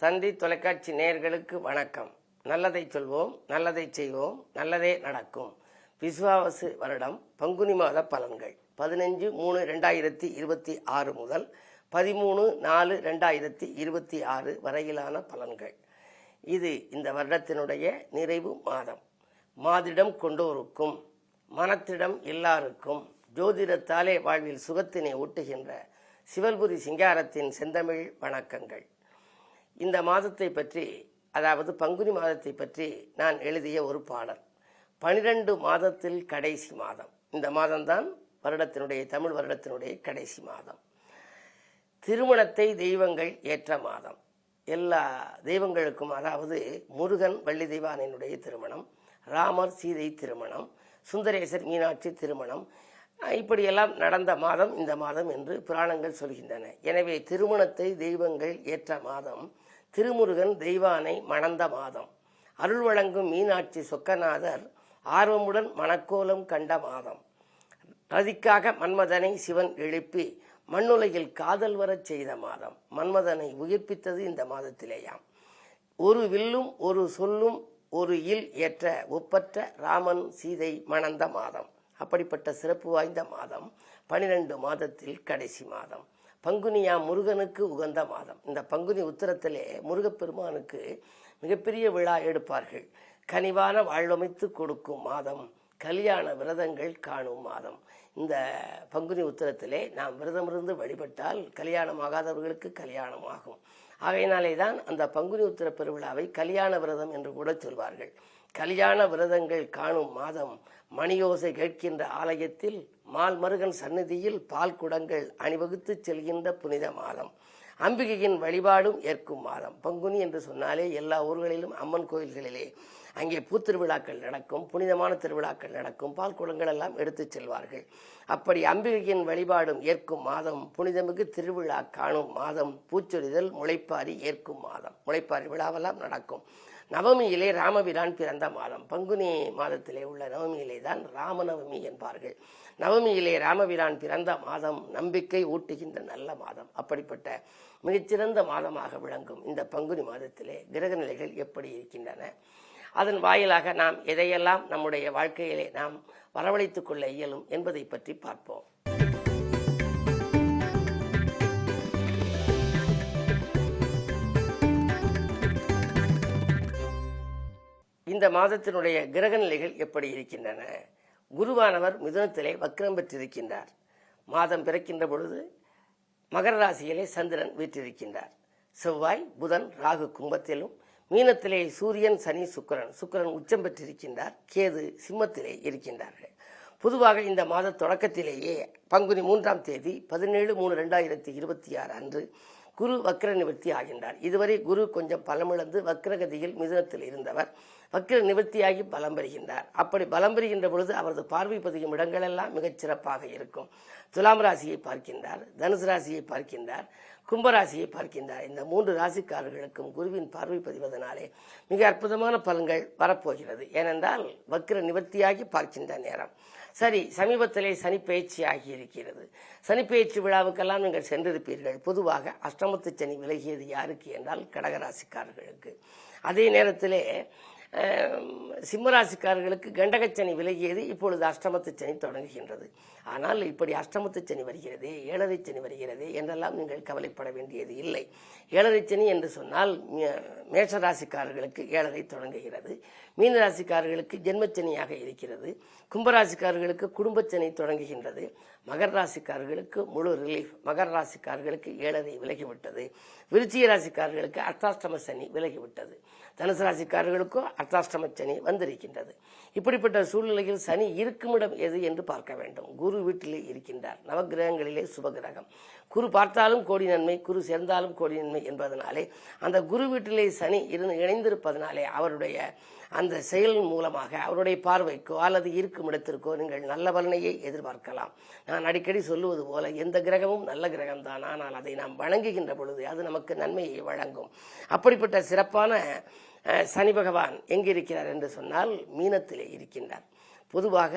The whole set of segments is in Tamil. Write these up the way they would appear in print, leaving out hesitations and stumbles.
தந்தி தொலைக்காட்சி நேயர்களுக்கு வணக்கம். நல்லதை சொல்வோம், நல்லதை செய்வோம், நல்லதே நடக்கும். விசுவாவசு வருடம் பங்குனி மாத பலன்கள் 15/3/2026 முதல் 13/4/2026 வரையிலான பலன்கள். இது இந்த வருடத்தினுடைய நிறைவு மாதம். மாதிடம் கொண்டோருக்கும் மனத்திடம் எல்லாருக்கும் ஜோதிடத்தாலே வாழ்வில் சுகத்தினை ஊட்டுகின்ற சிவல்புரி சிங்காரத்தின் செந்தமிழ் வணக்கங்கள். இந்த மாதத்தை பற்றி, அதாவது பங்குனி மாதத்தை பற்றி நான் எழுதிய ஒரு பாடல். 12 மாதத்தில் கடைசி மாதம். இந்த மாதம்தான் தமிழ் வருடத்தினுடைய கடைசி மாதம். திருமணத்தை தெய்வங்கள் ஏற்ற மாதம். எல்லா தெய்வங்களுக்கும், அதாவது முருகன் வள்ளி தெய்வானினுடைய திருமணம், ராமர் சீதை திருமணம், சுந்தரேசர் மீனாட்சி திருமணம், இப்படியெல்லாம் நடந்த மாதம் இந்த மாதம் என்று புராணங்கள் சொல்கின்றன. எனவே திருமணத்தை தெய்வங்கள் ஏற்ற மாதம், திருமுருகன் தெய்வானை மணந்த மாதம், அருள் வழங்கும் மீனாட்சி சொக்கநாதர் ஆர்வமுடன் மணக்கோலம் கண்ட மாதம், ரதிக்காக மன்மதனை சிவன் எழுப்பி மண்ணுலகில் காதல் வரச் செய்த மாதம், மன்மதனை உயிர்ப்பித்தது இந்த மாதத்திலேயாம். ஒரு வில்லும் ஒரு சொல்லும் ஒரு இல் ஏற்ற ஒப்பற்ற ராமன் சீதை மணந்த மாதம். அப்படிப்பட்ட சிறப்பு வாய்ந்த மாதம் 12 மாதத்தில் கடைசி மாதம். பங்குனியா முருகனுக்கு உகந்த மாதம். இந்த பங்குனி உத்திரத்திலே முருகப்பெருமானுக்கு மிகப்பெரிய விழா எடுப்பார்கள். கனிவான வாழ்வமைத்து கொடுக்கும் மாதம், கல்யாண விரதங்கள் காணும் மாதம். இந்த பங்குனி உத்திரத்திலே நாம் விரதமிருந்து வழிபட்டால் கல்யாணமாகாதவர்களுக்கு கல்யாணம் ஆகும். ஆகையினாலே தான் அந்த பங்குனி உத்திர பெருவிழாவை கல்யாண விரதம் என்று கூட சொல்வார்கள். கல்யாண விரதங்கள் காணும் மாதம், மணியோசை கேட்கின்ற ஆலயத்தில் மால்மருகன் சந்நிதியில் பால் குடங்கள் அணிவகுத்து செல்கின்ற புனித மாதம், அம்பிகையின் வழிபாடும் ஏற்கும் மாதம். பங்குனி என்று சொன்னாலே எல்லா ஊர்களிலும் அம்மன் கோயில்களிலே அங்கே பூத்திருவிழாக்கள் நடக்கும், புனிதமான திருவிழாக்கள் நடக்கும், பால் குடங்கள் எல்லாம் எடுத்து செல்வார்கள். அப்படி அம்பிகையின் வழிபாடும் ஏற்கும் மாதம், புனிதமிகு திருவிழா காணும் மாதம், பூச்சொரிதல் முளைப்பாரி ஏற்கும் மாதம், முளைப்பாரி விழாவெல்லாம் நடக்கும். நவமியிலே ராமபிரான் பிறந்த மாதம். பங்குனி மாதத்திலே உள்ள நவமியிலே தான் ராமநவமி என்பார்கள். நவமியிலே ராமபிரான் பிறந்த மாதம் நம்பிக்கை ஊட்டுகின்ற நல்ல மாதம். அப்படிப்பட்ட மிகச்சிறந்த மாதமாக விளங்கும் இந்த பங்குனி மாதத்திலே கிரக நிலைகள் எப்படி இருக்கின்றன, அதன் வாயிலாக நாம் எதையெல்லாம் நம்முடைய வாழ்க்கையிலே நாம் வரவழைத்துக் கொள்ள இயலும் என்பதை பற்றி பார்ப்போம். இந்த மாதத்தினுடைய கிரக நிலைகள் எப்படி இருக்கின்றன? குருவானவர் மிதுனத்திலே வக்ரம் பெற்றிருக்கின்றார். மாதம் பிறக்கின்ற பொழுது மகர ராசியிலே சந்திரன் வீற்றிருக்கின்றார். செவ்வாய் புதன் ராகு கும்பத்திலும், மீனத்திலே சூரியன் சனி சுக்கிரன் உச்சம் பெற்றிருக்கின்றார். கேது சிம்மத்திலே இருக்கின்றார்கள். பொதுவாக இந்த மாத தொடக்கத்திலேயே பங்குனி 3ஆம் தேதி 17/3/2026 அன்று குரு வக்ர நிவர்த்தி ஆகின்றார். இதுவரை குரு கொஞ்சம் பலமிழந்து வக்ரகதியில் மிதுனத்தில் இருந்தவர் வக்ர நிவர்த்தியாகி பலம் பெறுகின்றார். அப்படி பலம் பெறுகின்ற பொழுது அவரது பார்வை பதியும் இடங்களெல்லாம் மிகச் சிறப்பாக இருக்கும். துலாம் ராசியை பார்க்கின்றார், தனுசு ராசியை பார்க்கின்றார், கும்பராசியை பார்க்கின்றார். இந்த 3 ராசிக்காரர்களுக்கும் குருவின் பார்வை பதிவதனாலே மிக அற்புதமான பலன்கள் வரப்போகிறது. ஏனென்றால் வக்ர நிவர்த்தியாகி பார்க்கின்ற நேரம். சரி, சமீபத்திலே சனி பயிற்சி ஆகி இருக்கிறது. சனி பயிற்சி விழாவுக்கெல்லாம் நீங்கள் சென்றிருப்பீர்கள். பொதுவாக அஷ்டமத்து சனி விலகியது யாருக்கு என்றால் கடகராசிக்காரர்களுக்கு. அதே நேரத்திலே சிம்மராசிக்காரர்களுக்கு கண்டகச்சனி விலகியது. இப்பொழுது அஷ்டமத்து சனி தொடங்குகின்றது. ஆனால் இப்படி அஷ்டமத்து சனி வருகிறதே, ஏழரை சனி வருகிறதே என்றெல்லாம் நீங்கள் கவலைப்பட வேண்டியது இல்லை. ஏழரை சனி என்று சொன்னால் மேஷராசிக்காரர்களுக்கு ஏழரை தொடங்குகிறது, மீனராசிக்காரர்களுக்கு ஜென்மச்சனியாக இருக்கிறது, கும்பராசிக்காரர்களுக்கு குடும்பச்சனி தொடங்குகின்றது, மகர ராசிக்காரர்களுக்கு முழு ரிலீஃப், மகர ராசிக்காரர்களுக்கு ஏழரை விலகிவிட்டது, விருச்சிக ராசிக்காரர்களுக்கு அர்த்தாஷ்டம சனி விலகிவிட்டது, தனுசு ராசிக்காரர்களுக்கும் அர்த்தாஷ்டம சனி வந்திருக்கின்றது. இப்படிப்பட்ட சூழ்நிலையில் சனி இருக்குமிடம் எது என்று பார்க்க வேண்டும். குரு வீட்டிலே இருக்கின்றார். நவகிரகங்களிலே சுபகிரகம். குரு பார்த்தாலும் கோடி நன்மை, குரு சேர்ந்தாலும் கோடி நன்மை என்பதனாலே அந்த குரு வீட்டிலே சனி இணைந்திருப்பதனாலே அவருடைய அந்த செயலின் மூலமாக அவருடைய பார்வைக்கோ அல்லது இருக்கும் இடத்திற்கோ நீங்கள் நல்ல பலனையை எதிர்பார்க்கலாம். நான் அடிக்கடி சொல்லுவது போல எந்த கிரகமும் நல்ல கிரகம்தான், ஆனால் அதை நாம் வணங்குகின்ற பொழுது அது நமக்கு நன்மையை வழங்கும். அப்படிப்பட்ட சிறப்பான சனி பகவான் எங்கிருக்கிறார் என்று சொன்னால் மீனத்திலே இருக்கின்றார். பொதுவாக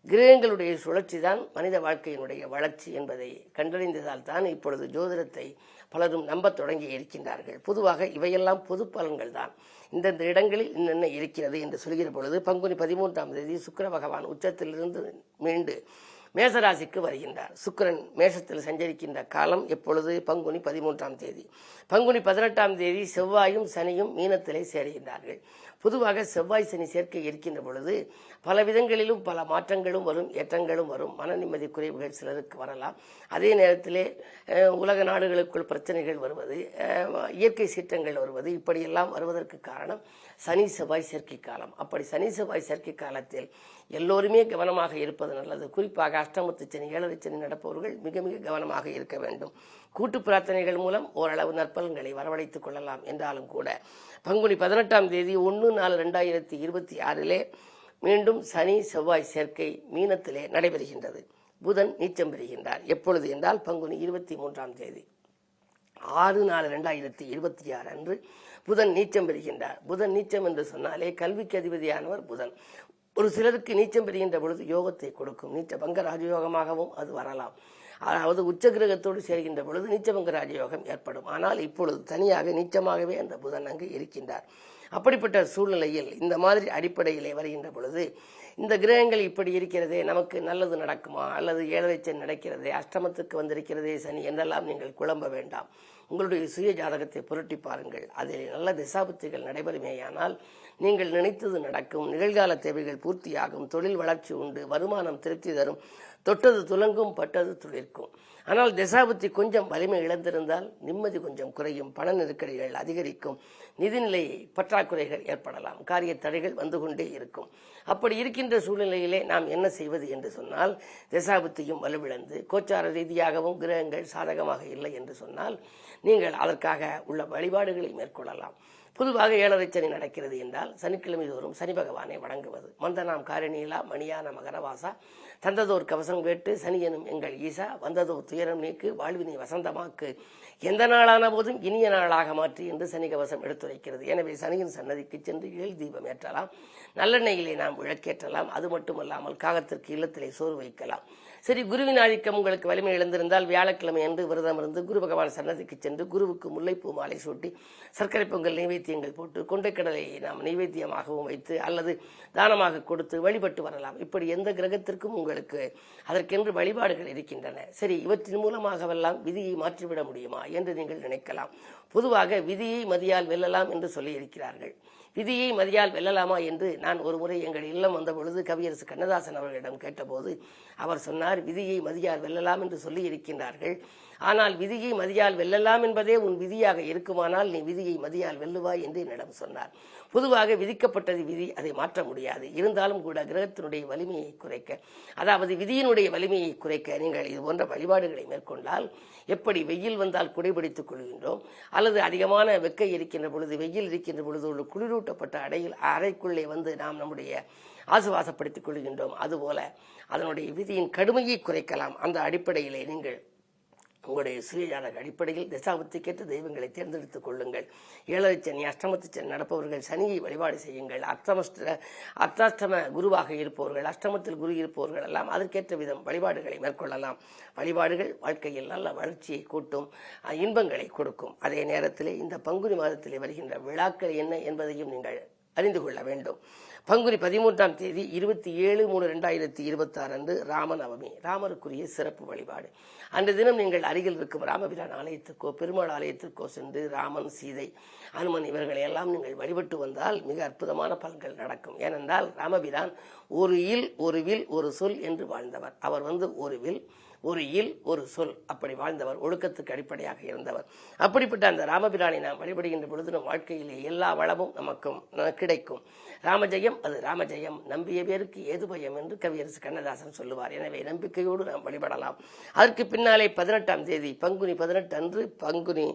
கிரகங்களுடைய சுழற்சி தான் மனித வாழ்க்கையினுடைய வளர்ச்சி என்பதை கண்டறிந்ததால் தான் இப்பொழுது ஜோதிடத்தை பலரும் நம்பத் தொடங்கி இருக்கின்றார்கள். பொதுவாக இவையெல்லாம் பொது பலன்கள் தான். இந்தந்த இடங்களில் என்னென்ன இருக்கிறது என்று சொல்கிற பொழுது பங்குனி 13ஆம் தேதி சுக்கிர பகவான் உச்சத்திலிருந்து மீண்டு மேசராசிக்கு வருகின்றார். சுக்கிரன் மேஷத்தில் சஞ்சரிக்கின்ற காலம் எப்பொழுது? பங்குனி 13ஆம் தேதி. பங்குனி 18ஆம் தேதி செவ்வாயும் சனியும் மீனத்திலே சேருகின்றார்கள். பொதுவாக செவ்வாய் சனி சேர்க்கை இருக்கின்ற பொழுது பல விதங்களிலும் பல மாற்றங்களும் வரும், ஏற்றங்களும் வரும். மன நிம்மதி குறைவுகள் சிலருக்கு வரலாம். அதே நேரத்திலே உலக நாடுகளுக்குள் பிரச்சனைகள் வருவது, இயற்கை சீற்றங்கள் வருவது, இப்படியெல்லாம் வருவதற்கு காரணம் சனி செவ்வாய் சேர்க்கை காலம். அப்படி சனி செவ்வாய் சேர்க்கை காலத்தில் எல்லோருமே கவனமாக இருப்பது நல்லது. குறிப்பாக அஷ்டமத்து சனி, ஏழரை சனி நடப்பவர்கள் மிக மிக கவனமாக இருக்க வேண்டும். கூட்டு பிரார்த்தனைகள் மூலம் ஓரளவு நற்பலன்களை வரவழைத்துக் கொள்ளலாம். என்றாலும் கூட பங்குனி 18ஆம் தேதி 1/4/2026 மீண்டும் சனி செவ்வாய் சேர்க்கை மீனத்திலே நடைபெறுகின்றது. புதன் நீச்சம் பெறுகின்றார். எப்பொழுது என்றால் பங்குனி 23ஆம் தேதி 6/4/2026 அன்று புதன் நீச்சம் பெறுகின்றார். புதன் நீச்சம் என்று சொன்னாலே கல்விக்கு அதிபதியானவர் புதன். ஒரு சிலருக்கு நீச்சம் பெறுகின்ற பொழுது யோகத்தை கொடுக்கும். நீச்சபங்க ராஜயோகமாகவும் அது வரலாம். அதாவது உச்ச கிரகத்தோடு சேர்கின்ற பொழுது நீச்சபங்க ராஜயோகம் ஏற்படும். ஆனால் இப்பொழுது தனியாக நீச்சமாகவே அந்த புதன் அங்கு இருக்கின்றார். அப்படிப்பட்ட சூழ்நிலையில் இந்த மாதிரி அடிப்படையிலே வருகின்ற பொழுது இந்த கிரகங்கள் இப்படி இருக்கிறதே, நமக்கு நல்லது நடக்குமா, அல்லது ஏழரை சனி நடக்கிறதே, அஷ்டமத்துக்கு வந்திருக்கிறதே சனி என்றெல்லாம் நீங்கள் குழம்ப வேண்டாம். உங்களுடைய சுய ஜாதகத்தை புரட்டி பாருங்கள். அதில் நல்ல திசாபுத்திகள் நடைபெறுமேயானால் நீங்கள் நினைத்தது நடக்கும், நிகழ்கால தேவைகள் பூர்த்தியாகும், தொழில் வளர்ச்சி உண்டு, வருமானம் திருப்தி தரும், தொட்டது துலங்கும், பட்டது துளிர்க்கும். ஆனால் திசாபுத்தி கொஞ்சம் வலிமை இழந்திருந்தால் நிம்மதி கொஞ்சம் குறையும், பண நெருக்கடிகள் அதிகரிக்கும், நிதிநிலை பற்றாக்குறைகள் ஏற்படலாம், காரிய தடைகள் வந்து கொண்டே இருக்கும். அப்படி இருக்கின்ற சூழ்நிலையிலே நாம் என்ன செய்வது என்று சொன்னால், திசாபுத்தியும் வலுவிழந்து கோச்சார ரீதியாகவும் கிரகங்கள் சாதகமாக இல்லை என்று சொன்னால் நீங்கள் அதற்காக உள்ள வழிபாடுகளை மேற்கொள்ளலாம். பொதுவாக ஏழரை சனி நடக்கிறது என்றால் சனிக்கிழமை தோறும் சனி பகவானை வணங்குவது. மந்தனாம் காரணியிலா மணியான மகரவாசா தந்ததோர் கவசம் கேட்டு சனி எனும் எங்கள் ஈசா வந்ததோர் துயரம் நீக்கு வாழ்வினை வசந்தமாக்கு எந்த நாளான போதும் இனிய நாளாக மாற்றி என்று சனி கவசம் எடுத்துரைக்கிறது. எனவே சனியின் சன்னதிக்கு சென்று 7 தீபம் ஏற்றலாம், நல்லெண்ணெயிலே நாம் விளக்கேற்றலாம். அது மட்டுமல்லாமல் காகத்திற்கு இல்லத்திலே சோறு வைக்கலாம். சரி, குருவின் ஆதிக்கம் உங்களுக்கு வலிமை இழந்திருந்தால் வியாழக்கிழமை அன்று விரதம் இருந்து குரு பகவான் சன்னதிக்கு சென்று குருவுக்கு முல்லைப்பூ மாலை சூட்டி சர்க்கரை பொங்கல் நைவேத்தியங்கள் போட்டு கொண்டைக்கடலையை நாம் நைவேத்தியமாகவும் வைத்து அல்லது தானமாக கொடுத்து வழிபட்டு வரலாம். இப்படி எந்த கிரகத்திற்கும் உங்களுக்கு அதற்கென்று வழிபாடுகள் இருக்கின்றன. சரி, இவற்றின் மூலமாகவெல்லாம் விதியை மாற்றிவிட முடியுமா என்று நீங்கள் நினைக்கலாம். பொதுவாக விதியை மதியால் வெல்லலாம் என்று சொல்லியிருக்கிறார்கள். விதியை மதியால் வெல்லலாமா என்று நான் ஒரு முறை எங்கள் இல்லம் வந்த பொழுது கவியரசு கண்ணதாசன் அவர்களிடம் கேட்டபோது அவர் சொன்னார், விதியை மதியால் வெல்லலாம் என்று சொல்லி இருக்கின்றார்கள். ஆனால் விதியை மதியால் வெல்லலாம் என்பதே உன் விதியாக இருக்குமானால் நீ விதியை மதியால் வெல்லுவாய் என்று என்னிடம் சொன்னார். பொதுவாக விதிக்கப்பட்டது விதி, அதை மாற்ற முடியாது. இருந்தாலும் கூட கிரகத்தினுடைய வலிமையை குறைக்க, அதாவது விதியினுடைய வலிமையை குறைக்க நீங்கள் இது போன்ற வழிபாடுகளை மேற்கொண்டால், எப்படி வெயில் வந்தால் குடைபிடித்துக் கொள்கின்றோம், அல்லது அதிகமான வெக்கை இருக்கின்ற பொழுது, வெயில் இருக்கின்ற பொழுது ஒரு குளிரூட்டப்பட்ட அறைக்குள்ளே வந்து நாம் நம்முடைய ஆசுவாசப்படுத்திக் கொள்கின்றோம், அதுபோல அதனுடைய விதியின் கடுமையை குறைக்கலாம். அந்த அடிப்படையிலே நீங்கள் உங்களுடைய சுயஜாதக அடிப்படையில் திசாபுத்திக்கேற்ற தெய்வங்களை தேர்ந்தெடுத்துக் கொள்ளுங்கள். ஏழரை சனி, அஷ்டமத்து சனி நடப்பவர்கள் சனியை வழிபாடு செய்யுங்கள். அர்த்தாஷ்டம குருவாக இருப்பவர்கள், அஷ்டமத்தில் குரு இருப்பவர்கள் எல்லாம் அதற்கேற்ற விதம் வழிபாடுகளை மேற்கொள்ளலாம். வழிபாடுகள் வாழ்க்கையில் நல்ல வளர்ச்சியை கூட்டும், இன்பங்களை கொடுக்கும். அதே நேரத்தில் இந்த பங்குனி மாதத்திலே வருகின்ற விழாக்கள் என்ன என்பதையும் நீங்கள் அறிந்து கொள்ள வேண்டும். பங்குனி 13ஆம் தேதி 27/3/2026 அன்று ராமநவமி, ராமருக்குரிய சிறப்பு வழிபாடு. அன்று தினம் நீங்கள் அருகில் இருக்கும் ராமபிரான் ஆலயத்திற்கோ பெருமாள் ஆலயத்திற்கோ சென்று ராமன், சீதை, அனுமன் இவர்களை எல்லாம் நீங்கள் வழிபட்டு வந்தால் மிக அற்புதமான பலன்கள் நடக்கும். ஏனென்றால் ராமபிரான் ஒரு இல் ஒரு வில் ஒரு சொல் என்று வாழ்ந்தவர். அவர் ஒரு வில் ஒரு இல் ஒரு சொல் அப்படி வாழ்ந்தவர், ஒழுக்கத்துக்கு அடிப்படையாக இருந்தவர். அப்படிப்பட்ட அந்த ராமபிரானை நாம் வழிபடுகின்ற பொழுது நம் வாழ்க்கையிலே எல்லா வளமும் நமக்கும் கிடைக்கும். ராமஜெயம் அது ராமஜெயம், நம்பிய பேருக்கு ஏது பயம் என்று கவியரசு கண்ணதாசன் சொல்லுவார். எனவே நம்பிக்கையோடு நாம் வழிபடலாம். அதற்கு பின்னாலே 18ஆம் தேதி பங்குனி 18 அன்று பங்குனி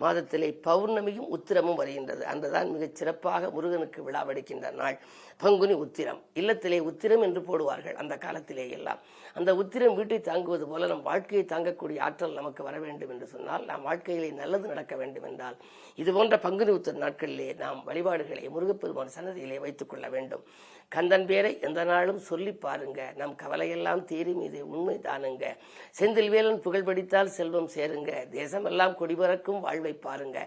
மாதத்திலே பௌர்ணமியும் உத்திரமும் வருகின்றது. அன்றுதான் மிகச் சிறப்பாக முருகனுக்கு விழாவெடுக்கின்ற நாள் பங்குனி உத்திரம். இல்லத்திலே உத்திரம் என்று போடுவார்கள் அந்த காலத்திலே எல்லாம். அந்த உத்திரம் வீட்டை தாங்குவது போல நம் வாழ்க்கையை தாங்கக்கூடிய ஆற்றல் நமக்கு வர வேண்டும் என்று சொன்னால், நாம் வாழ்க்கையிலே நல்லது நடக்க வேண்டும் என்றால் இது போன்ற பங்குனி உத்திர நாட்களிலே நாம் வழிபாடுகளை முருகப்பெருமான் சன்னதியிலே வைத்துக் கொள்ள வேண்டும். கந்தன் பேரை எந்த நாளும் சொல்லி பாருங்க, நம் கவலையெல்லாம் தீரும், இது உண்மை தானுங்க. செந்தில் வேலன் புகழ் படித்தால் செல்வம் சேருங்க, தேசமெல்லாம் கொடிபறக்கும் வாழ்வை பாருங்க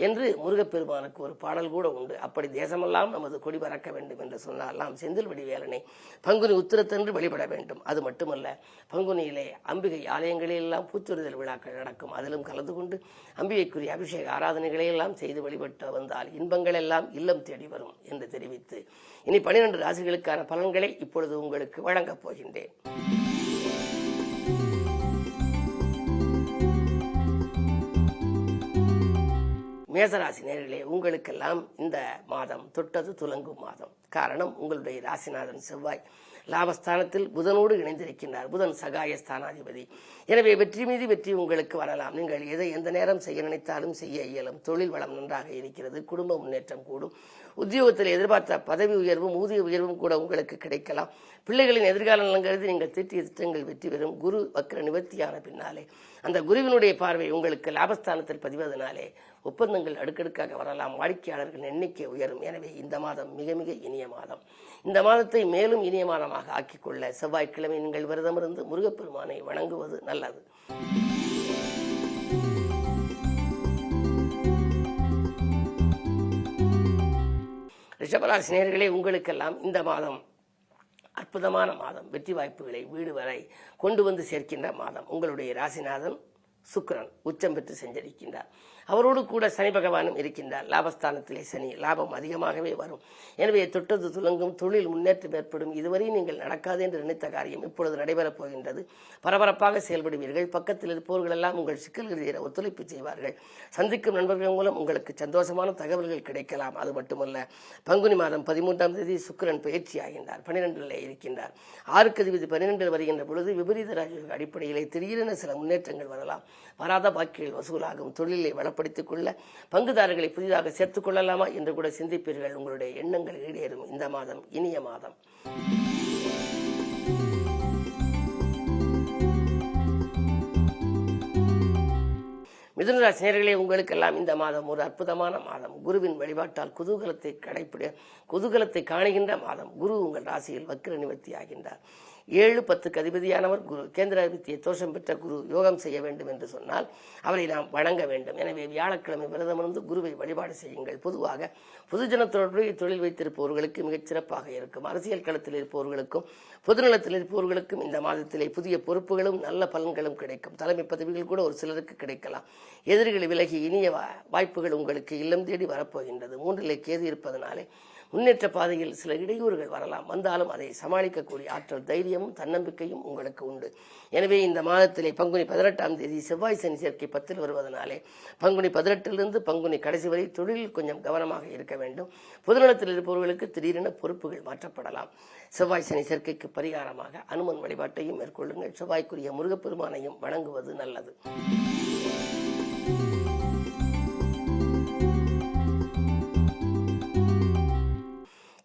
என்று முருகப்பெருமானுக்கு ஒரு பாடல் கூட உண்டு. அப்படி தேசமெல்லாம் நமது கொடி பறக்க வேண்டும் என்று சொன்னால் நாம் செந்தில் வேலனை பங்குனி உத்திரத்தன்று வழிபட வேண்டும். அது மட்டுமல்ல, பங்குனியிலே அம்பிகை ஆலயங்களிலெல்லாம் பூச்சொரிதல் விழாக்கள் நடக்கும். அதிலும் கலந்து கொண்டு அம்பிகைக்குரிய அபிஷேக ஆராதனைகளை எல்லாம் செய்து வழிபட்டு வந்தால் இன்பங்கள் எல்லாம் இல்லம் தேடி வரும் என்று தெரிவித்து இனி 12 ராசிகளுக்கான பலன்களை இப்பொழுது உங்களுக்கு வழங்கப் போகின்றேன். மேசராசி நேயர்களே, உங்களுக்கெல்லாம் இந்த மாதம் தொட்டது துலங்கும் மாதம். காரணம், உங்களுடைய ராசிநாதன் செவ்வாய் லாபஸ்தானத்தில் புதனோடு இணைந்திருக்கின்றார். புதன் சகாய ஸ்தானாதிபதி. எனவே வெற்றி மீது வெற்றி உங்களுக்கு வரலாம். நீங்கள் எதை எந்த நேரம் செய்ய நினைத்தாலும் செய்ய இயலும். தொழில் வளம் நன்றாக இருக்கிறது. குடும்ப முன்னேற்றம் கூடும். உத்தியோகத்தில் எதிர்பார்த்த பதவி உயர்வும் ஊதிய உயர்வும் கூட உங்களுக்கு கிடைக்கலாம். பிள்ளைகளின் எதிர்கால நலன் கருதி நீங்கள் தீட்டிய திட்டங்கள் வெற்றி பெறும். குரு வக்ர நிவர்த்தியான பின்னாலே அந்த குருவினுடைய பார்வை உங்களுக்கு லாபஸ்தானத்தில் பதிவதனாலே ஒப்பந்தங்கள் அடுக்கடுக்காக வரலாம். வாடிக்கையாளர்கள் எண்ணிக்கை உயரும். எனவே இந்த மாதம் மிக மிக இனிய மாதம். இந்த மாதத்தை மேலும் இனிய மாதமாக ஆக்கிக்கொள்ள செவ்வாய்க்கிழமை நீங்கள் விரதமிருந்து முருகப்பெருமானை வணங்குவது நல்லது. ரிஷபராசி நேயர்களே, உங்களுக்கெல்லாம் இந்த மாதம் அற்புதமான மாதம். வெற்றி வாய்ப்புகளை வீடு வரை கொண்டு வந்து சேர்க்கின்ற மாதம். உங்களுடைய ராசிநாதன் சுக்கிரன் உச்சம் பெற்று சென்றிருக்கின்றார். அவரோடு கூட சனி பகவானும் இருக்கின்றார். லாபஸ்தானத்திலே சனி, லாபம் அதிகமாகவே வரும். எனவே தொட்டது துலங்கும், தொழில் முன்னேற்றம் ஏற்படும். இதுவரை நீங்கள் நடக்காது என்று நினைத்த காரியம் இப்பொழுது நடைபெறப் போகின்றது. பரபரப்பாக செயல்படுவீர்கள். பக்கத்தில் இருப்பவர்கள் எல்லாம் உங்கள் சிக்கல்களில் ஒத்துழைப்பு செய்வார்கள். சந்திக்கும் நண்பர்கள் மூலம் உங்களுக்கு சந்தோஷமான தகவல்கள் கிடைக்கலாம். அது மட்டுமல்ல, பங்குனி மாதம் 13ஆம் தேதி சுக்கிரன் பயிற்சி ஆகின்றார். 12 இருக்கின்றார். 6க்கு அதிபதி 12 வருகின்ற பொழுது விபரீத ராஜ அடிப்படையிலே திடீரென சில முன்னேற்றங்கள் வரலாம். வராத பாக்கிகள் வசூலாகும். தொழிலை வளப்படுத்திக் கொள்ள பங்குதாரர்களை புதிதாக சேர்த்துக் கொள்ளலாமா என்று கூட சிந்திப்பீர்கள். உங்களுடைய எண்ணங்கள் ஈடேறும். இந்த மாதம் இனிய மாதம். மிதுனராசி நேயர்களே, உங்களுக்கெல்லாம் இந்த மாதம் ஒரு அற்புதமான மாதம். குருவின் வழிபாட்டால் குதூகலத்தை காணுகின்ற மாதம். குரு உங்கள் ராசியில் வக்ர நிவர்த்தி ஆகின்றார். 7-10க்கு அதிபதியானவர் குரு. கேந்திராதிபத்திய தோஷம் பெற்ற குரு யோகம் செய்ய வேண்டும் என்று சொன்னால் அவரை நாம் வணங்க வேண்டும். எனவே வியாழக்கிழமை விரதமிருந்து குருவை வழிபாடு செய்யுங்கள். பொதுவாக பொதுஜனத்தோடு தொழில் வைத்திருப்பவர்களுக்கு மிகச் சிறப்பாக இருக்கும். அரசியல் களத்தில் இருப்பவர்களுக்கும் பொதுநலத்தில் இருப்பவர்களுக்கும் இந்த மாதத்திலே புதிய பொறுப்புகளும் நல்ல பலன்களும் கிடைக்கும். தலைமை பதவிகள் கூட ஒரு சிலருக்கு கிடைக்கலாம். எதிரிகள் விலகி இனிய வாய்ப்புகள் உங்களுக்கு இல்லம் தேடி வரப்போகின்றது. 3ல் கேது இருப்பதனாலே முன்னேற்ற பாதையில் சில இடையூறுகள் வரலாம். வந்தாலும் அதை சமாளிக்கக்கூடிய ஆற்றல், தைரியமும் தன்னம்பிக்கையும் உங்களுக்கு உண்டு. எனவே இந்த மாதத்திலே பங்குனி 18ஆம் தேதி செவ்வாய் சனி சேர்க்கை 10ல் வருவதனாலே பங்குனி 18லிருந்து பங்குனி கடைசி வரை தொழிலில் கொஞ்சம் கவனமாக இருக்க வேண்டும். பொதுநலத்தில் இருப்பவர்களுக்கு திடீரென பொறுப்புகள் மாற்றப்படலாம். செவ்வாய் சனி சேர்க்கைக்கு பரிகாரமாக அனுமன் வழிபாட்டையும் மேற்கொள்ளுங்கள். செவ்வாய்க்குரிய முருகப்பெருமானையும் வணங்குவது நல்லது.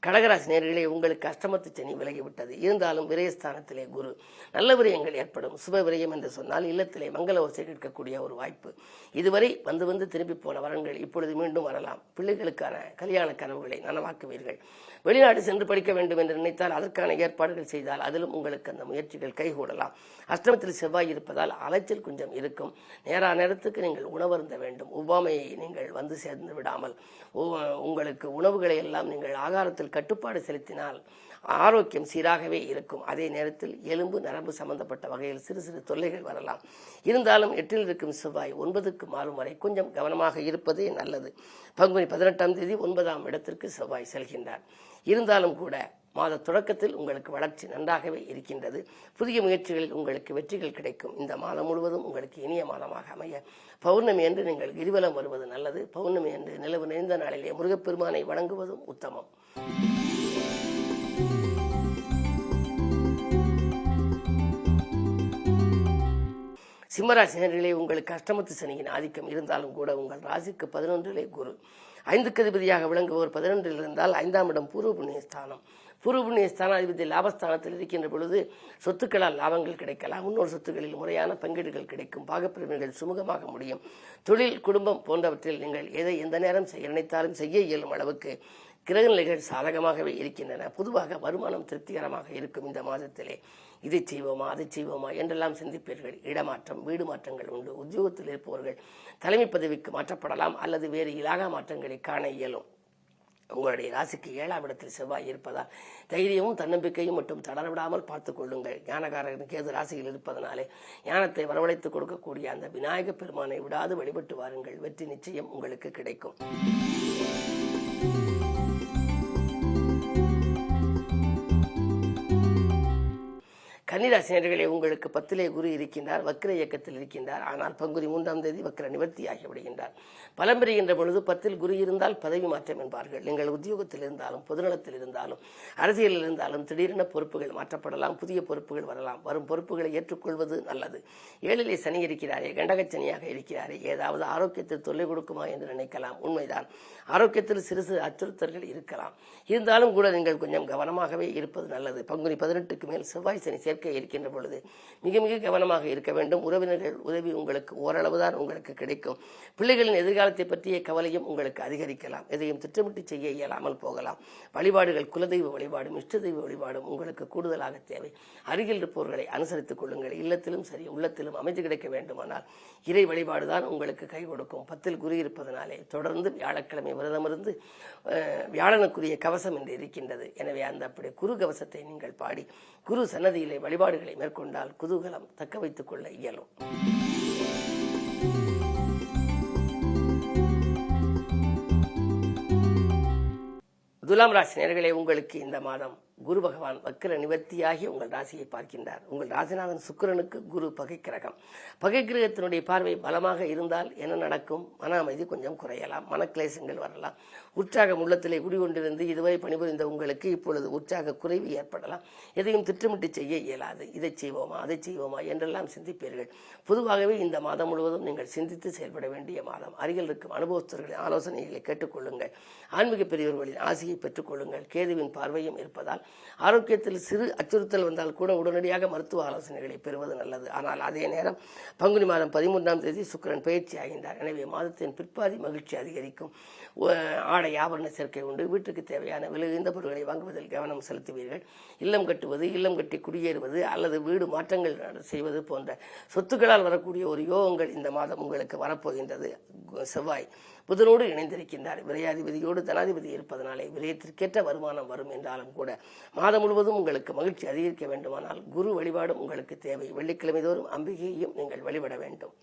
கடகராசி நேயர்களே, உங்களுக்கு அஷ்டமத்து சனி விலகிவிட்டது. இருந்தாலும் விரயஸ்தானத்திலே குரு. நல்ல விரயங்கள் ஏற்படும். சுப விரயம் என்று சொன்னால் இல்லத்திலே மங்கள ஓசை கேட்கக்கூடிய ஒரு வாய்ப்பு. இதுவரை வந்து திரும்பி போன வரன்கள் இப்பொழுது மீண்டும் வரலாம். பிள்ளைகளுக்கான கல்யாண கனவுகளை நனவாக்குவீர்கள். வெளிநாடு சென்று படிக்க வேண்டும் என்று நினைத்தால் அதற்கான ஏற்பாடுகள் செய்தால் அதிலும் உங்களுக்கு அந்த முயற்சிகள் கைகூடலாம். அஷ்டமத்தில் செவ்வாய் இருப்பதால் அலைச்சல் கொஞ்சம் இருக்கும். நேரத்துக்கு நீங்கள் உணவருந்த வேண்டும். ஒவ்வாமையை நீங்கள் வந்து சேர்ந்து விடாமல் உங்களுக்கு உணவுகளை எல்லாம் நீங்கள் ஆகாரத்தில் கட்டுப்பாடு செலுத்தினால் ஆரோக்கியம் சீராகவே இருக்கும். அதே நேரத்தில் எலும்பு நரம்பு சம்பந்தப்பட்ட வகையில் சிறு சிறு தொல்லைகள் வரலாம். இருந்தாலும் 8ல் இருக்கும் செவ்வாய் 9க்கு மாறும் வரை கொஞ்சம் கவனமாக இருப்பதே நல்லது. பங்குனி 18ஆம் தேதி 9ஆம் இடத்திற்கு செவ்வாய் செல்கின்றார். இருந்தாலும் கூட மாத தொடக்கத்தில் உங்களுக்கு வளர்ச்சி நன்றாகவே இருக்கின்றது. புதிய முயற்சிகளில் உங்களுக்கு வெற்றிகள் கிடைக்கும். இந்த மாதம் முழுவதும் உங்களுக்கு இனிய மாதமாக அமைய பௌர்ணமி என்று நீங்கள் கிரிவலம் வருவது நல்லது. பௌர்ணமி என்று நிலவு நிறைந்த நாளிலே முருகப்பெருமானை வணங்குவதும் உத்தமம். சிம்மராசினர்களே, உங்களுக்கு அஷ்டமத்து சனியின் ஆதிக்கம் இருந்தாலும் கூட உங்கள் ராசிக்கு 11லே குரு. 5க்கு அதிபதியாக விளங்குவோர் 11ல் இருந்தால் 5ஆம் இடம் பூர்வ புண்ணிய ஸ்தானம். பூர்வ புண்ணிய ஸ்தானாதிபதி லாபஸ்தானத்தில் இருக்கின்ற பொழுது சொத்துக்களால் லாபங்கள் கிடைக்கலாம். முன்னோர் சொத்துக்களில் முறையான பங்கீடுகள் கிடைக்கும். பாகப்பிரிவினைகள் சுமூகமாக முடியும். தொழில், குடும்பம் போன்றவற்றில் நீங்கள் எதை எந்த நேரம் செய்ய நினைத்தாலும் செய்ய இயலும் அளவுக்கு கிரகநிலைகள் சாதகமாகவே இருக்கின்றன. பொதுவாக வருமானம் திருப்திகரமாக இருக்கும் இந்த மாதத்திலே இதை செய்வோமா அதை செய்வோமா என்றெல்லாம் சிந்திப்பீர்கள். இடமாற்றம், வீடு மாற்றங்கள் உண்டு. உத்தியோகத்தில் இருப்பவர்கள் தலைமை பதவிக்கு மாற்றப்படலாம் அல்லது வேறு இலாகா மாற்றங்களை காண இயலும். உங்களுடைய ராசிக்கு 7ஆம் இடத்தில் செவ்வாய் இருப்பதால் தைரியமும் தன்னம்பிக்கையும் மட்டும் தளரவிடாமல் பார்த்துக் கொள்ளுங்கள். ஞானகாரகனுக்கு கேது ராசியில் இருப்பதனாலே ஞானத்தை வரவழைத்துக் கொடுக்கக்கூடிய அந்த விநாயக பெருமானை விடாது வழிபட்டு வாருங்கள். வெற்றி நிச்சயம் உங்களுக்கு கிடைக்கும். கன்னிராசினியர்களே, உங்களுக்கு 10லே குரு இருக்கின்றார், வக்ர இயக்கத்தில் இருக்கின்றார். ஆனால் பங்குனி 3ஆம் தேதி வக்ர நிவர்த்தி ஆகிவிடுகின்றார். பலம் பெறுகின்ற பொழுது 10ல் குரு இருந்தால் பதவி மாற்றம் என்பார்கள். நீங்கள் உத்தியோகத்தில் இருந்தாலும் பொதுநலத்தில் இருந்தாலும் அரசியலில் இருந்தாலும் திடீரென பொறுப்புகள் மாற்றப்படலாம், புதிய பொறுப்புகள் வரலாம். வரும் பொறுப்புகளை ஏற்றுக்கொள்வது நல்லது. 7லே சனி இருக்கிறாரே, கண்டகச்சனியாக இருக்கிறாரே, ஏதாவது ஆரோக்கியத்தில் தொல்லை கொடுக்குமா என்று நினைக்கலாம். உண்மைதான், ஆரோக்கியத்தில் சிறு சிறு அச்சுறுத்தல்கள் இருக்கலாம். இருந்தாலும் கூட நீங்கள் கொஞ்சம் கவனமாகவே இருப்பது நல்லது. பங்குனி 18க்கு மேல் செவ்வாய் சனி சேர்க்கை இருக்கின்ற பொழுது மிக மிக கவனமாக இருக்க வேண்டும். உறவினர்கள் உதவி உங்களுக்கு ஓரளவுதான் உங்களுக்கு கிடைக்கும். பிள்ளைகளின் எதிர்காலத்தை பற்றிய கவலையும் உங்களுக்கு அதிகரிக்கலாம். எதையும் திட்டமிட்டு செய்ய இயலாமல் போகலாம். வழிபாடுகள், குலதெய்வ வழிபாடும் இஷ்ட தெய்வ வழிபாடும் உங்களுக்கு கூடுதலாக தேவை. அருகில் இருப்பவர்களை அனுசரித்துக் கொள்ளுங்கள். இல்லத்திலும் சரி உள்ளத்திலும் அமைதி கிடைக்க வேண்டுமானால் இறை வழிபாடுதான் உங்களுக்கு கை கொடுக்கும். 10ல் குரு இருப்பதனாலே தொடர்ந்து வியாழக்கிழமை விரதமிருந்து வியாழனுக்குரிய கவசம் என்று இருக்கின்றது. எனவே அந்த அப்படி குரு கவசத்தை நீங்கள் பாடி குரு சன்னதியிலே வழிபாடுகளை மேற்கொண்டால் குதூகலம் தக்க வைத்துக் கொள்ள இயலும். துலாம் ராசி நேயர்களே, உங்களுக்கு இந்த மாதம் குரு பகவான் வக்கிர நிவர்த்தியாகி உங்கள் ராசியை பார்க்கின்றார். உங்கள் ராசிநாதன் சுக்கிரனுக்கு குரு பகை கிரகம். பகை கிரகத்தினுடைய பார்வை பலமாக இருந்தால் என்ன நடக்கும்? மன அமைதி கொஞ்சம் குறையலாம், மனக்லேசங்கள் வரலாம். உற்சாகம் உள்ளத்திலே குடிகொண்டிருந்து இதுவரை பணிபுரிந்த உங்களுக்கு இப்பொழுது உற்சாக குறைவு ஏற்படலாம். எதையும் திட்டமிட்டு செய்ய இயலாது. இதை செய்வோமா அதை செய்வோமா என்றெல்லாம் சிந்திப்பீர்கள். பொதுவாகவே இந்த மாதம் முழுவதும் நீங்கள் சிந்தித்து செயல்பட வேண்டிய மாதம். அருகில் இருக்கும் அனுபவஸ்தர்களின் ஆலோசனைகளை கேட்டுக்கொள்ளுங்கள். ஆன்மீக பெரியவர்களின் ஆசையை பெற்றுக்கொள்ளுங்கள். கேதுவின் பார்வையும் இருப்பதால் ஆரோக்கியத்தில் சிறு அச்சுறுத்தல் வந்தால் கூட உடனடியாக மருத்துவ ஆலோசனைகளை பெறுவது நல்லது. ஆனால் அதே நேரம் பங்குனி மாதம் 13ஆம் தேதி சுக்கிரன் பயிற்சி ஆகின்றார். எனவே மாதத்தின் பிற்பாதி மகிழ்ச்சி அதிகரிக்கும். ஆடை ஆபரண சேர்க்கை உண்டு. வீட்டுக்கு தேவையான விலையுயர்ந்த பொருட்களை வாங்குவதில் கவனம் செலுத்துவீர்கள். இல்லம் கட்டுவது, இல்லம் கட்டி குடியேறுவது அல்லது வீடு மாற்றங்கள் செய்வது போன்ற சொத்துக்களால் வரக்கூடிய ஒரு யோகங்கள் இந்த மாதம் உங்களுக்கு வரப்போகின்றது. செவ்வாய் புதனோடு இணைந்திருக்கின்றார். விரையாதிபதியோடு தனாதிபதி இருப்பதனாலே விரயத்திற்கேற்ற வருமானம் வரும் என்றாலும் கூட மாதம் முழுவதும் உங்களுக்கு மகிழ்ச்சி அதிகரிக்க வேண்டுமானால் குரு வழிபாடும் உங்களுக்கு தேவை. வெள்ளிக்கிழமை தோறும் அம்பிகையையும் நீங்கள் வழிபட வேண்டும்.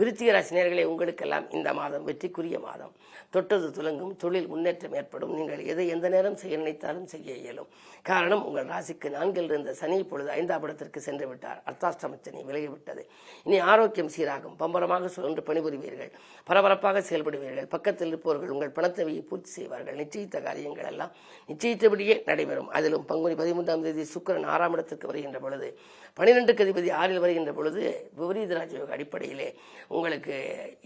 விருச்சிக ராசி நேயர்களே, உங்களுக்கெல்லாம் இந்த மாதம் வெற்றிக்குரிய மாதம். தொட்டது துலங்கும், தொழில் முன்னேற்றம் ஏற்படும். நீங்கள் எதை எந்த நேரம் செய்ய நினைத்தாலும் செய்ய இயலும். காரணம், உங்கள் ராசிக்கு 4ல் இருந்த சனி இப்பொழுது 5ஆம் இடத்திற்கு சென்று விட்டார். அர்த்தாஷ்டம சனி விலகிவிட்டது. இனி ஆரோக்கியம் சீராகும். பம்பரமாக சுழன்று பணிபுரிவீர்கள். பரபரப்பாக செயல்படுவீர்கள். பக்கத்தில் இருப்பவர்கள் உங்கள் பணத்தேவையை பூர்த்தி செய்வார்கள். நிச்சயித்த காரியங்கள் எல்லாம் நிச்சயித்தபடியே நடைபெறும். அதிலும் பங்குனி 13ஆம் தேதி சுக்கிரன் 6ஆம் இடத்திற்கு வருகின்ற பொழுது 12க்கு அதிபதி 6ல் வருகின்ற பொழுது விபரீத ராஜயோக அடிப்படையிலே உங்களுக்கு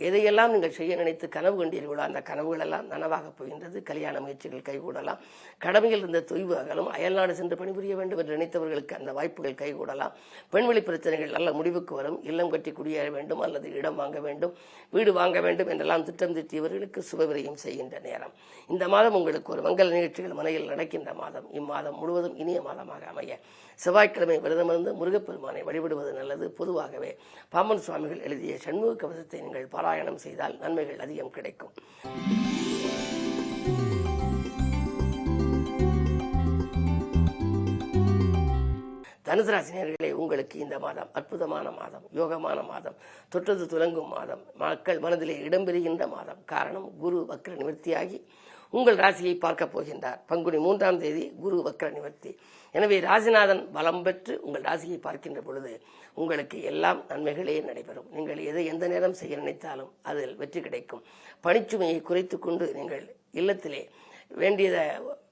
எதையெல்லாம் நீங்கள் செய்ய நினைத்து கனவு கண்டீர்களோ அந்த கனவுகள் எல்லாம் நனவாக போகின்றது. கல்யாண முயற்சிகள் கைகூடலாம். கடமையில் இருந்த தொய்வு அகலும். அயல்நாடு சென்று பணிபுரிய வேண்டும் என்று நினைத்தவர்களுக்கு அந்த வாய்ப்புகள் கைகூடலாம். பெண்வெளி பிரச்சனைகள் நல்ல முடிவுக்கு வரும். இல்லம் கட்டி குடியேற வேண்டும் அல்லது இடம் வாங்க வேண்டும், வீடு வாங்க வேண்டும் என்றெல்லாம் திட்டம் தீட்டியவர்களுக்கு சுபவிரயம் செய்கின்ற நேரம். இந்த மாதம் உங்களுக்கு ஒரு மங்கள நிகழ்ச்சிகள் மனையில் நடக்கின்ற மாதம். இம்மாதம் முழுவதும் இனிய மாதமாக அமைய செவ்வாய்க்கிழமை விரதமிருந்து முருகப்பெருமானை வழிபடுவது நல்லது. பொதுவாகவே பாம்பன் சுவாமிகள் எழுதிய சண்முக கவசத்தை நீங்கள் பாராயணம் செய்தால் நன்மைகள் அதிகம் கிடைக்கும். தனுசு ராசினியர்களே, உங்களுக்கு இந்த மாதம் அற்புதமான மாதம், யோகமான மாதம், தொட்டது துலங்கும் மாதம், மக்கள் மனதிலே இடம்பெறுகின்ற மாதம். காரணம், குரு வக்ர நிவர்த்தியாகி உங்கள் ராசியை பார்க்க போகின்றார். பங்குனி 3ஆம் தேதி குரு வக்ர நிவர்த்தி. எனவே ராசிநாதன் பலம் பெற்று உங்கள் ராசியை பார்க்கின்ற பொழுது உங்களுக்கு எல்லாம் நன்மைகளே நடைபெறும். நீங்கள் எதை எந்த நேரம் செய்ய நினைத்தாலும் அதில் வெற்றி கிடைக்கும். பணிச்சுமையை குறைத்து கொண்டு நீங்கள் இல்லத்திலே வேண்டியதை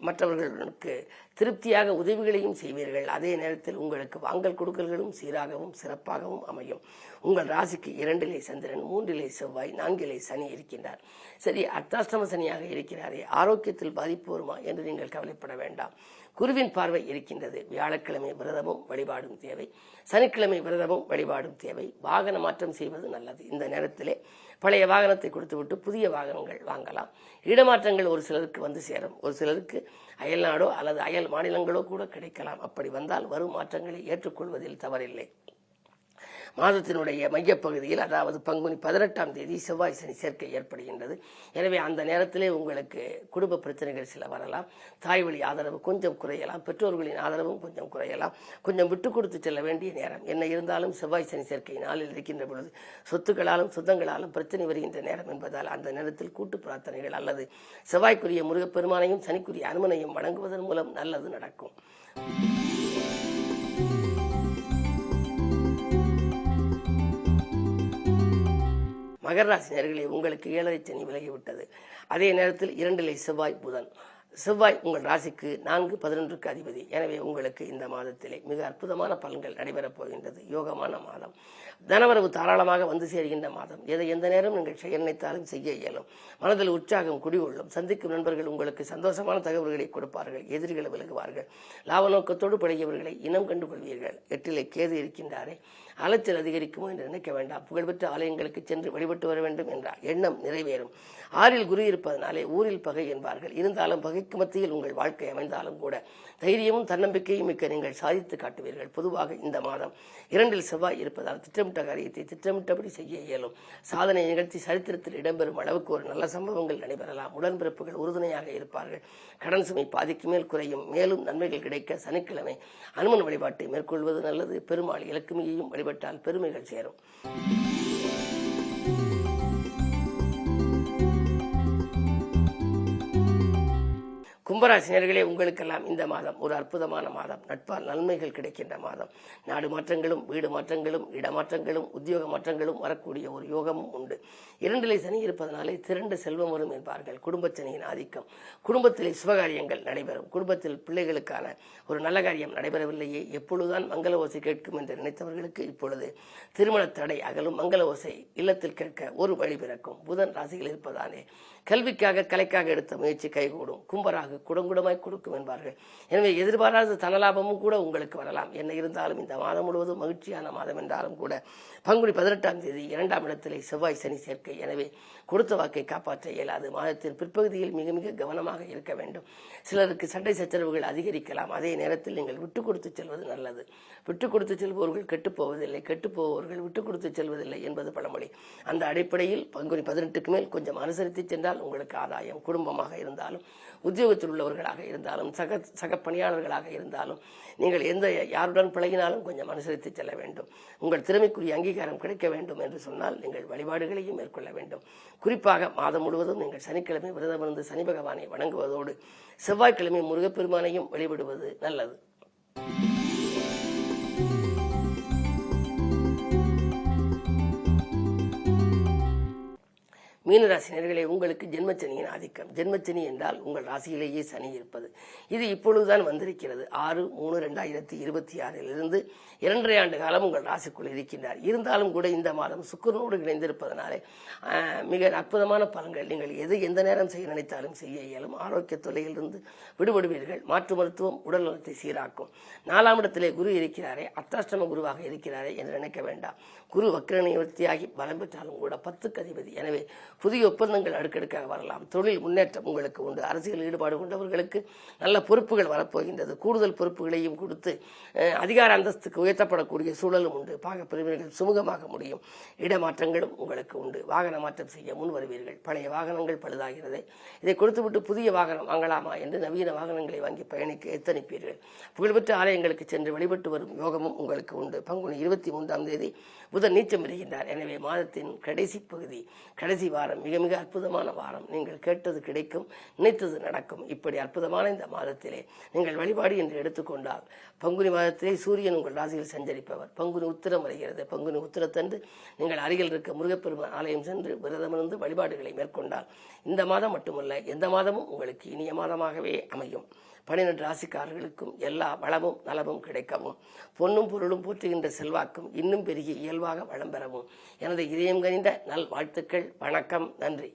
மற்றவர்களுக்கு திருப்தியாக உதவிகளையும் செய்வீர்கள். அதே நேரத்தில் உங்களுக்கு வாங்கல் கொடுக்கல்களும் சீராகவும் சிறப்பாகவும் அமையும். உங்கள் ராசிக்கு 2லே சந்திரன், 3லே செவ்வாய், 4லே சனி இருக்கின்றார். சரி, அர்த்தாஷ்டம சனியாக இருக்கிறாரே, ஆரோக்கியத்தில் பாதிப்பு வருமா என்று நீங்கள் கவலைப்பட வேண்டாம். குருவின் பார்வை இருக்கின்றது. வியாழக்கிழமை விரதமும் வழிபாடும் தேவை, சனிக்கிழமை விரதமும் வழிபாடும் தேவை. வாகன மாற்றம் செய்வது நல்லது. இந்த நேரத்திலே பழைய வாகனத்தை கொடுத்துவிட்டு புதிய வாகனங்கள் வாங்கலாம். இடமாற்றங்கள் ஒரு சிலருக்கு வந்து சேரும், ஒரு சிலருக்கு அயல்நாடோ அல்லது அயல் மாநிலங்களோ கூட கிடைக்கலாம். அப்படி வந்தால் வரும் மாற்றங்களை ஏற்றுக்கொள்வதில் தவறில்லை. மாதத்தினுடைய மையப்பகுதியில், அதாவது பங்குனி 18ஆம் தேதி செவ்வாய் சனி சேர்க்கை ஏற்படுகின்றது. எனவே அந்த நேரத்திலே உங்களுக்கு குடும்ப பிரச்சனைகள் சில வரலாம். தாய் வழி ஆதரவு கொஞ்சம் குறையலாம், பெற்றோர்களின் ஆதரவும் கொஞ்சம் குறையலாம். கொஞ்சம் விட்டு கொடுத்து செல்ல வேண்டிய நேரம். என்ன இருந்தாலும் செவ்வாய் சனி சேர்க்கை நாளில் இருக்கின்ற பொழுது சொத்துக்களாலும் சொந்தங்களாலும் பிரச்சனை வருகின்ற நேரம் என்பதால் அந்த நேரத்தில் கூட்டு பிரார்த்தனைகள் அல்லது செவ்வாய்க்குரிய முருகப்பெருமானையும் சனிக்குரிய அனுமனையும் வழங்குவதன் மூலம் நல்லது நடக்கும். மகர ராசி நேயர்களே, உங்களுக்கு 7ரை சனி விலகிவிட்டது. அதே நேரத்தில் 2லே செவ்வாய் புதன். செவ்வாய் உங்கள் ராசிக்கு 4-11க்கு அதிபதி. எனவே உங்களுக்கு இந்த மாதத்திலே மிக அற்புதமான பலன்கள் நடைபெறப் போகின்றது. யோகமான மாதம், தனவரவு தாராளமாக வந்து சேர்கின்ற மாதம். எதை எந்த நேரம் நீங்கள் நினைத்தாலும் செய்ய இயலும். மனதில் உற்சாகம் குடிகொள்ளும். சந்திக்கும் நண்பர்கள் உங்களுக்கு சந்தோஷமான தகவல்களை கொடுப்பார்கள். எதிரிகளை விலகுவார்கள். லாப நோக்கத்தோடு பழகியவர்களை இனம் கண்டு கொள்வீர்கள். 8லே கேது இருக்கின்றாரே, அலைச்சல் அதிகரிக்குமோ என்று நினைக்க வேண்டாம். புகழ்பெற்ற ஆலயங்களுக்கு சென்று வழிபட்டு வர வேண்டும் என்ற எண்ணம் நிறைவேறும். 6ல் குரு இருப்பதனாலே ஊரில் பகை என்பார்கள். இருந்தாலும் பகைக்கு மத்தியில் உங்கள் வாழ்க்கை அமைந்தாலும் கூட தைரியமும் தன்னம்பிக்கையும் மிக்க நீங்கள் சாதித்து காட்டுவீர்கள். பொதுவாக இந்த மாதம் 2ல் செவ்வாய் இருப்பதால் திட்டமிட்ட காரியத்தை திட்டமிட்டபடி செய்ய இயலும். சாதனை நிகழ்த்தி சரித்திரத்தில் இடம்பெறும் அளவுக்கு ஒரு நல்ல சம்பவங்கள் நடைபெறலாம். உடன்பிறப்புகள் உறுதுணையாக இருப்பார்கள். கடன் சுமை பாதிக்கு மேல் குறையும். மேலும் நன்மைகள் கிடைக்க சனிக்கிழமை அனுமன் வழிபாட்டை மேற்கொள்வது நல்லது. பெருமாள் இலக்குமியையும் வழிபட்டால் பெருமைகள் சேரும். கும்பராசினியர்களே, உங்களுக்கெல்லாம் இந்த மாதம் ஒரு அற்புதமான மாதம். நட்பால் நன்மைகள் கிடைக்கின்ற மாதம். நாடு மாற்றங்களும் வீடு மாற்றங்களும் இடமாற்றங்களும் உத்தியோக மாற்றங்களும் வரக்கூடிய ஒரு யோகமும் உண்டு. 2லே சனி இருப்பதனாலே திரண்டு செல்வம் வரும் என்பார்கள். குடும்ப சனியின் ஆதிக்கம். குடும்பத்திலே சுபகாரியங்கள் நடைபெறும். குடும்பத்தில் பிள்ளைகளுக்கான ஒரு நல்ல காரியம் நடைபெறவில்லையே, எப்பொழுதுதான் மங்கள ஓசை கேட்கும் என்று நினைத்தவர்களுக்கு இப்பொழுது திருமண தடை அகலும். மங்கள ஓசை இல்லத்தில் கேட்க ஒரு வழி பிறக்கும். புதன் ராசியில் இருப்பதாலே கல்விக்காக கலைக்காக எடுத்த முயற்சி கைகூடும். கும்பராக குடங்குடமாய் கொடுக்கும் என்பார்கள். எனவே எதிர்பாராத தனலாபமும் கூட உங்களுக்கு வரலாம். என்ன இருந்தாலும் இந்த மாதம் முழுவதும் மகிழ்ச்சியான மாதம் என்றாலும் கூட பங்குனி 18ஆம் தேதி 2ஆம் இடத்திலே செவ்வாய் சனி சேர்க்கை. எனவே கொடுத்த வாக்கை காப்பாற்ற இயலாது. மாதத்தின் பிற்பகுதியில் மிக மிக கவனமாக இருக்க வேண்டும். சிலருக்கு சண்டை சச்சரவுகள் அதிகரிக்கலாம். அதே நேரத்தில் நீங்கள் விட்டு கொடுத்து செல்வது நல்லது. விட்டு கொடுத்து செல்பவர்கள் கெட்டுப்போவதில்லை, கெட்டுப்போவர்கள் விட்டு கொடுத்து செல்வதில்லை என்பது பழமொழி. அந்த அடிப்படையில் பங்குனி 18க்கு மேல் கொஞ்சம் அனுசரித்து சென்றால் உங்களுக்கு ஆதாயம். குடும்பமாக இருந்தாலும் உத்தியோகத்தில் உள்ளவர்களாக இருந்தாலும் சக பணியாளர்களாக இருந்தாலும் நீங்கள் யாருடன் பழகினாலும் கொஞ்சம் அனுசரித்து செல்ல வேண்டும். உங்கள் திறமைக்குரிய அங்கீகாரம் கிடைக்க வேண்டும் என்று சொன்னால் நீங்கள் வழிபாடுகளையும் மேற்கொள்ள வேண்டும். குறிப்பாக மாதம் முழுவதும் நீங்கள் சனிக்கிழமை விரதமிருந்து சனி பகவானை வணங்குவதோடு செவ்வாய்க்கிழமை முருகப்பெருமானையும் வழிபடுவது நல்லது. மீனராசினியர்களே, உங்களுக்கு ஜென்மச்சனியின் ஆதிக்கம். ஜென்மச்சனி என்றால் உங்கள் ராசியிலேயே சனி இருப்பது. இது இப்பொழுதுதான் வந்திருக்கிறது. 6/3/2026 2.5 ஆண்டு காலம் உங்கள் ராசிக்குள் இருக்கின்றார். இருந்தாலும் கூட இந்த மாதம் சுக்கிரனோடு இணைந்திருப்பதனாலே மிக அற்புதமான பலன்கள். நீங்கள் எந்த நேரம் செய்ய நினைத்தாலும் செய்ய இயலும். ஆரோக்கிய தொல்லையிலிருந்து விடுபடுவீர்கள். மாற்று மருத்துவம் உடல் நலத்தை சீராக்கும். 4ஆம் இடத்திலே குரு இருக்கிறாரே, அர்த்தாஷ்டம குருவாக இருக்கிறாரே என்று நினைக்க வேண்டாம். குரு வக்ர நிவர்த்தியாகி பலம் பெற்றாலும் கூட 10க்கு அதிபதி. எனவே புதிய ஒப்பந்தங்கள் அடுக்கடுக்காக வரலாம். தொழில் முன்னேற்றம் உங்களுக்கு உண்டு. அரசியல் ஈடுபாடு கொண்டவர்களுக்கு நல்ல பொறுப்புகள் வரப்போகின்றது. கூடுதல் பொறுப்புகளையும் கொடுத்து அதிகார அந்தஸ்துக்கு உயர்த்தப்படக்கூடிய சூழலும் உண்டு. பாகப்பிரிவினர்கள் சுமூகமாக முடியும். இடமாற்றங்களும் உங்களுக்கு உண்டு. வாகன மாற்றம் செய்ய முன் வருவீர்கள். பழைய வாகனங்கள் பழுதாகிறது. இதை கொடுத்துவிட்டு புதிய வாகனம் வாங்கலாமா என்று நவீன வாகனங்களை வாங்கி பயணிக்க எத்தனிப்பீர்கள். புகழ்பெற்ற ஆலயங்களுக்கு சென்று வழிபட்டு வரும் யோகமும் உங்களுக்கு உண்டு. பங்குனி 23ஆம் தேதி புதன் நீச்சம் இருக்கின்றார். எனவே மாதத்தின் கடைசி பகுதி, கடைசி வாரம் வாரம் மிக மிக அற்புதமான வாரம். நீங்கள் கேட்டது கிடைக்கும், நினைத்தது நடக்கும். இப்படி அற்புதமான இந்த மாதத்திலே நீங்கள் வழிபாடு என்று எடுத்துக்கொண்டால், பங்குனி மாதத்திலே சூரியன் உங்கள் ராசியில் சஞ்சரிப்பவர். பங்குனி உத்திரம் வருகிறது. பங்குனி உத்திரத்தன்று நீங்கள் அருகில் இருக்க முருகப்பெருமான் ஆலயம் சென்று விரதமிருந்து வழிபாடுகளை மேற்கொண்டால் இந்த மாதம் மட்டுமல்ல, எந்த மாதமும் உங்களுக்கு இனிய மாதமாகவே அமையும். 12 ராசிக்காரர்களுக்கும் எல்லா வளமும் நலமும் கிடைக்கவும், பொன்னும் பொருளும் போற்றுகின்ற செல்வாக்கும் இன்னும் பெருகி இயல்பாக வளம் பெறவும் எனது இதயம் கனிந்த நல் வாழ்த்துக்கள். வணக்கம். நன்றி.